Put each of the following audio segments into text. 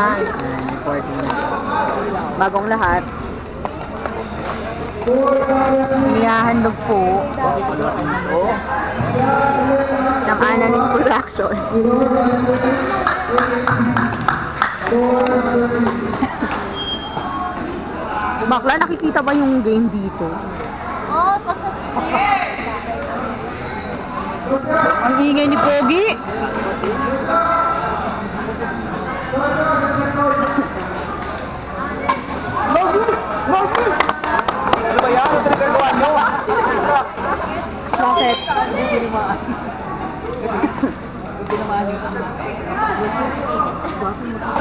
Yan, reporting na. Bagong lahat. Nihahandog po ng Ananix Production. Bakla, nakikita ba yung game dito? Oh, pasaslit. Ang ingay ni Pogi. Ano ba yan? Ito nagkagawa nyo? Bakit?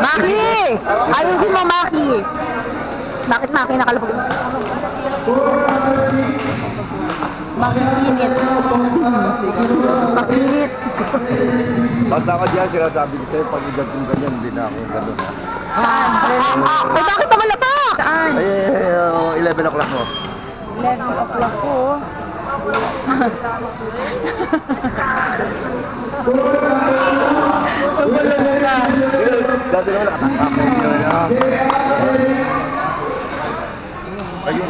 Maki! Ayusin mo, Maki! Bakit Maki nakalapag? Makinit. Makinit. Basta ka dyan, sinasabi ko sa'yo, pag igatong ganyan, hindi na ako gano'n. Saan? Ay, bakit naman lapak? Saan? Ay, 11 o'clock mo. 11 o'clock po. Dati naman nakatangkap. Ayun.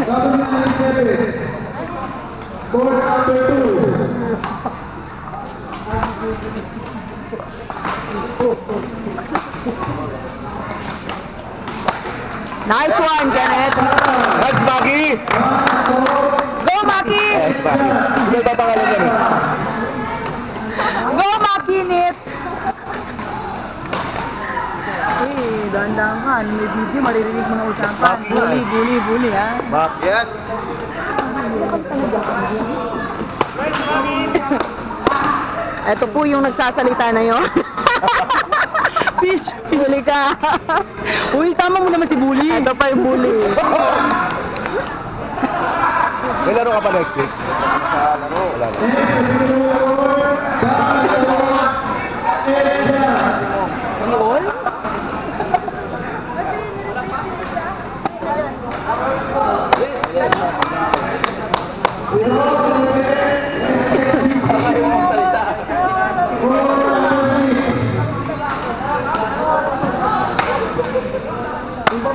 Nice one, Kenneth. Nice, Maggie! Go, Maki! Nice, Maggie. Hindi ba pangalan yan eh? Go, Makinit! Hey, dahan-dahan ka. May video, maririnig mo na usapan. Maki. Bully, ha? Mac, yes! Ito po yung nagsasalita na yun. Fish, huli ka. Uy, tama mo naman si Bully. Ito pa yung Bully. May laro ka pa next week? Laro? Wala na. Yun?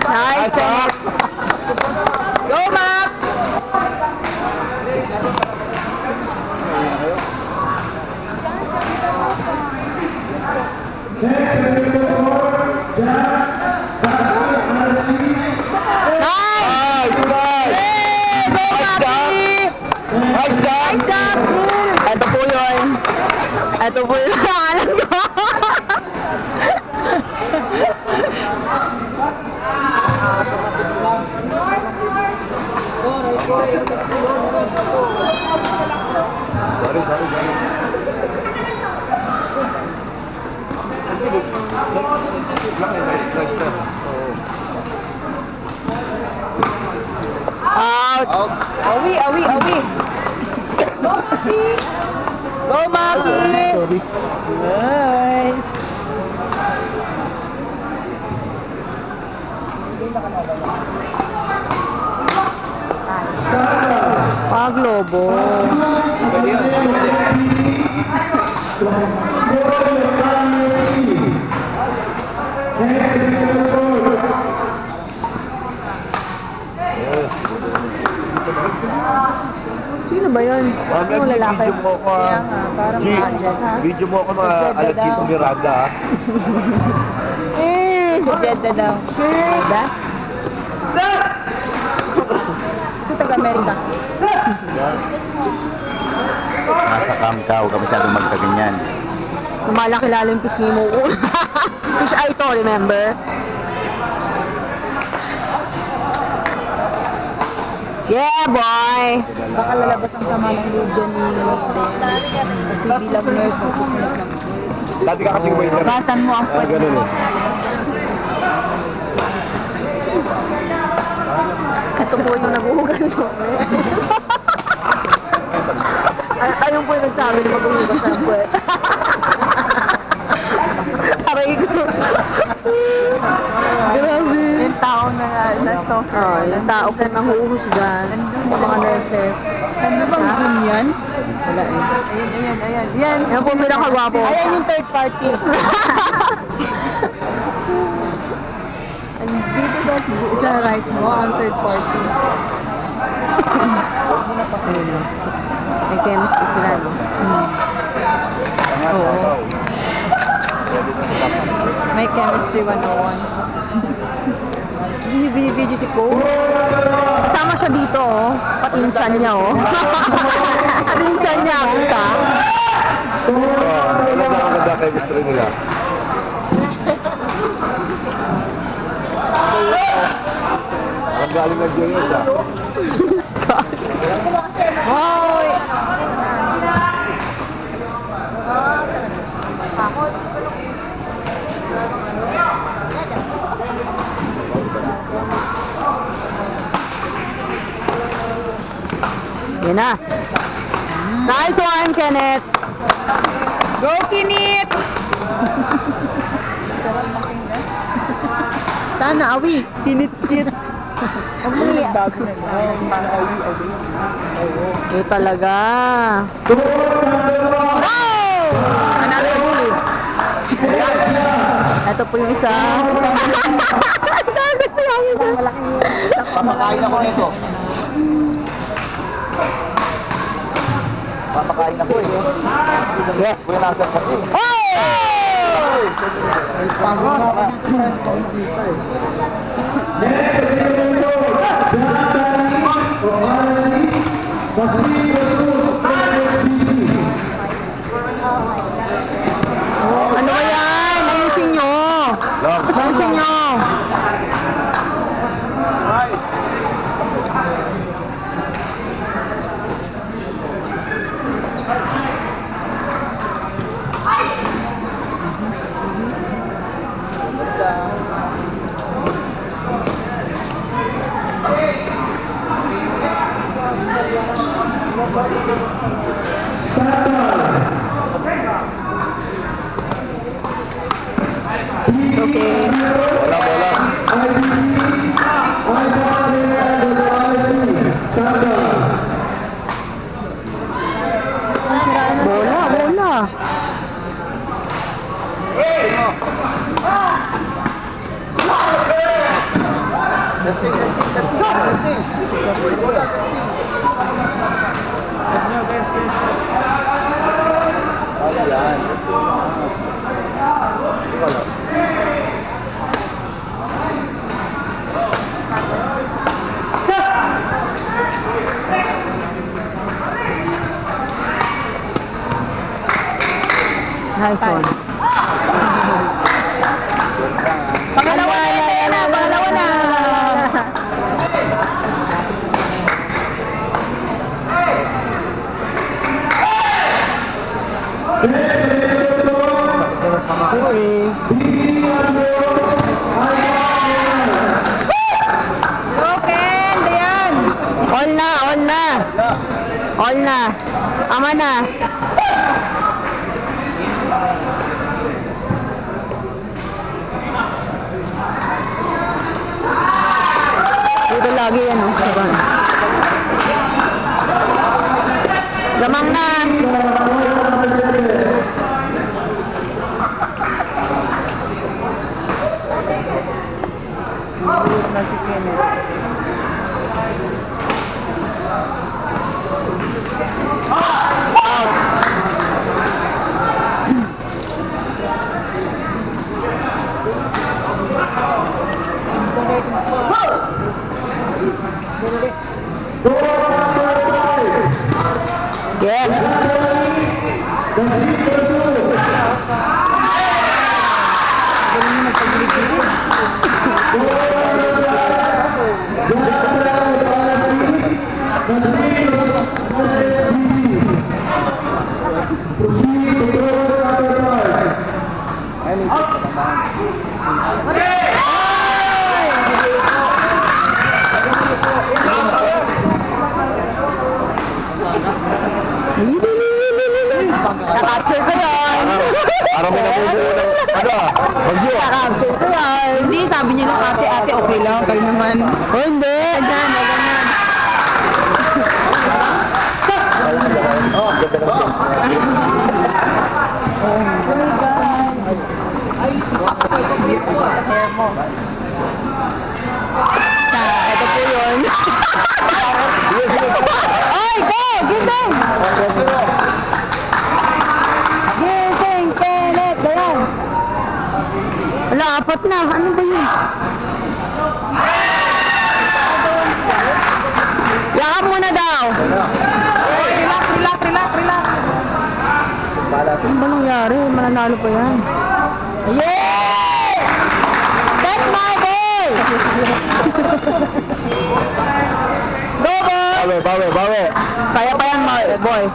Nice, Kenneth. Go, Mac! Nice! Nice! Nice job! Nice job! Ito po yun. Ito po yun. Alam ko. Sorry. Nice na. Out. Out. Awi. Go, Maki. Go, Maki. Sorry. Nice. Paglobo. Pwede yun. Sino ba yun? Yung lalaki. Video mo ako. Kaya nga, parang budget, ha? Video mo ako mga Alachito Miranda ha. Si Jeddah daw. Jeddah? Ito taga-Amerika. Nasa Camcao, kami masyadong magkaganyan. Lumalaki lalo yung pisngi mo. Fish eye to, remember? Yeah, boy! Baka lalabas ang sama ng video ni kasi bilang nurse, nurse lang. Dati ka kasi waiter. Basan mo ang puwet Ganun mo. eh. Ito po yung naguhugas mo. Ayun po yung nagsabi na maghuhugas ng puwet. Aray ko. Grabe. Yung tao na na-stalk. Oo, yung tao na nahuhusgan. Sa mga nurses. Ano bang Zoom yan? Wala eh. Ayan. Yan. Yan po pinakagwapo. Ayan yung third party. Isa right mo, ang third party. May chemistry sila, no? Oo. May chemistry 101. Binibidyo si Cole. Kasama siya dito, oh. Pati yung chan niya, oh. Pati yung chan niya, kita. Ano ba ang ganda chemistry nila? Ang galing ng Juniors, ah. Hoy! Yan na. Nice one, Kenneth. Go, Kenneth! Sana, awi. Kinit-kit. Awi. Ito talaga. Oh! Another goal. Ito po yung isa. Dagat siya. Papakain ako nito. Papakain ako eh. Yes. Kuya nasa pati. Oh! Ano ba yan? Ayusin nyo. Ayusin nyo. Okay. Bola. Bola, bola. Nice one. Pangalawa na, pangalawa na. Okay, Dayan. All na, all na. All na. Ama na. Dito lagi yan, oh. Saban. Lamang na. Ulit na si Kenneth. Yes. Nakapture ko yun. Parang may nabubuo ng, bagyo. Nakapture ko yun. Hindi, sabi niya ng ate, okay lang, kayo naman. Oh, hindi. Ganyan, ganyan. Oh, ganda ng Hair mo. Ito po yun. Ay, go! Gising! Gising, Kenneth! Dayan! Wala, apat na. Ano ba yun? Yakap muna daw. Relax. Ano ba nangyari? Mananalo pa yan. Yeah! That's my boy! Go, boy! Bawi. Kaya pa yan, boy. Kaya pa yan.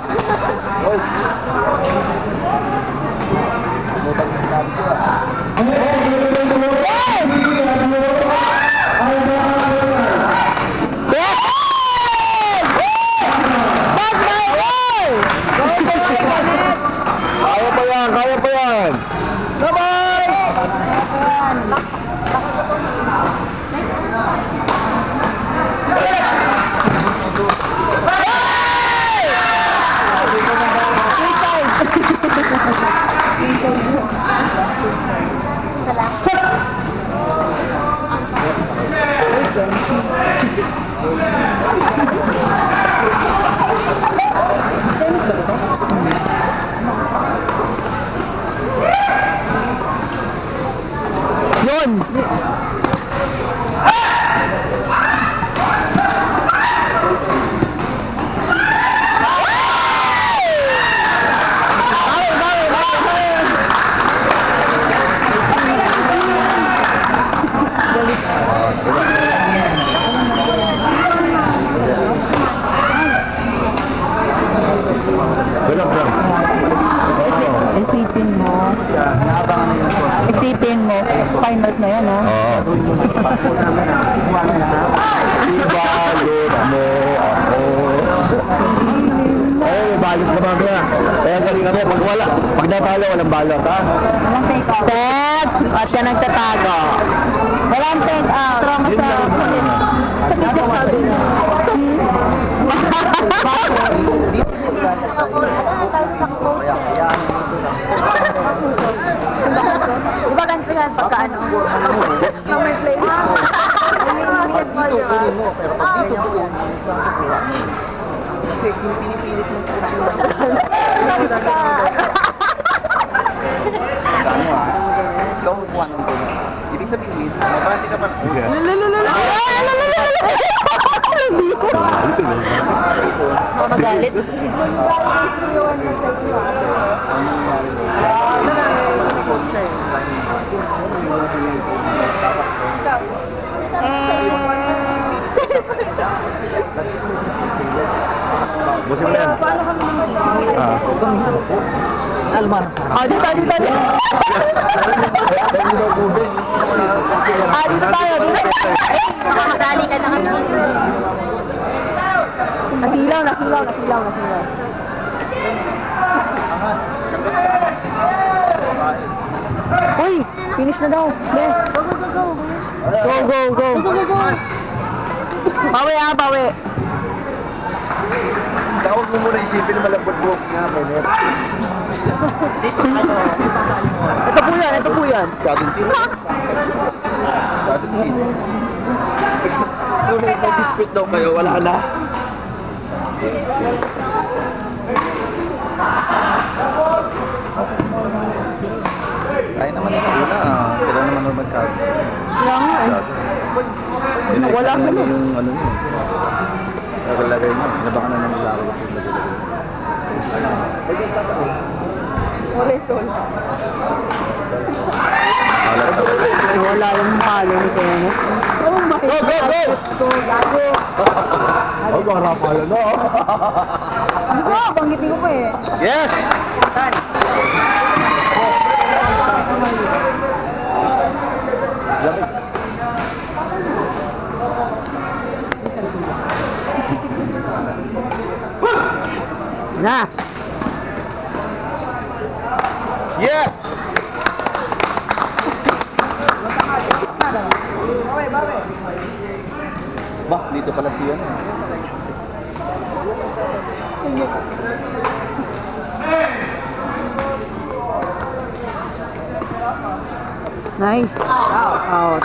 Yun! Isipin mo, finals na yan, ha? Oo. Ibalot mo ako. Ay, balot ka mamaya. Kaya galing kami, pag natalo, walang balot, ha? Walang take out. Ses! At ka nagtatago. Walang take out. Trauma sa video sabi na. Diba ganito yan pagka ano? May play. Kasi kung pinipilit mo sa ano ikaw kukuha ng goal. Ibig sabihin, mabati ka pa. Magalit. Busin mo na yan. Salman. Dito. Dito tayo. Madali ka na kami dito. Nasilaw. Uy, finish na daw. Go. Bawi. Tawag mo muna isipin na malambot buhok nga, Benet. Ito po yan. Masyadong cheese. Kung may dispute daw kayo, wala na. Kaya naman nila una, sila naman naman mag-count. Kaya nga eh. Wala sa mo. Yung ano niya. Nagalagay mo. Nabaka na nang lalagay kasi Wala yung palo ni Kenneth. Oh my God! Go! Oh, baka napala na. Banggitin ko pa eh. Yes! Na! Yes! Bah, dito pala siya. Nice. Out.